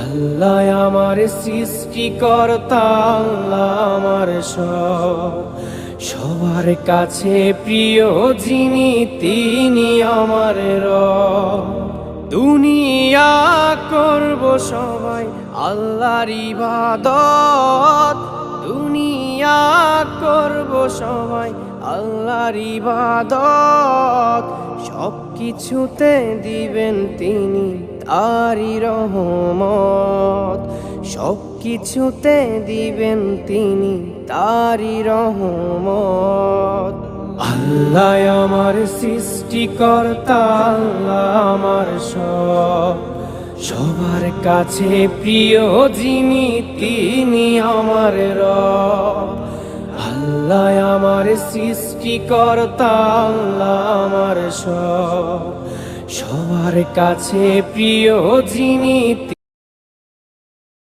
আল্লাহ আমার সৃষ্টিকর্তা, আল্লাহ আমার সব, সবার কাছে প্রিয় যিনি তিনি আমার রব। দুনিয়া করব সবাই আল্লাহর ইবাদত, দুনিয়া করব সবাই আল্লাহর ইবাদত, সব কিছুতে দিবেন তিনি তারি রহমত, সব কিছুতে দিবেন তিনি তারি রহমত। আল্লাহ আমার সৃষ্টিকর্তা, আল্লাহ আমার সব, সবার কাছে প্রিয় যিনি তিনি আমার রব। আল্লাহ আমার সৃষ্টিকর্তা, আল্লাহ আমার সব, সবার কাছে প্রিয় যিনি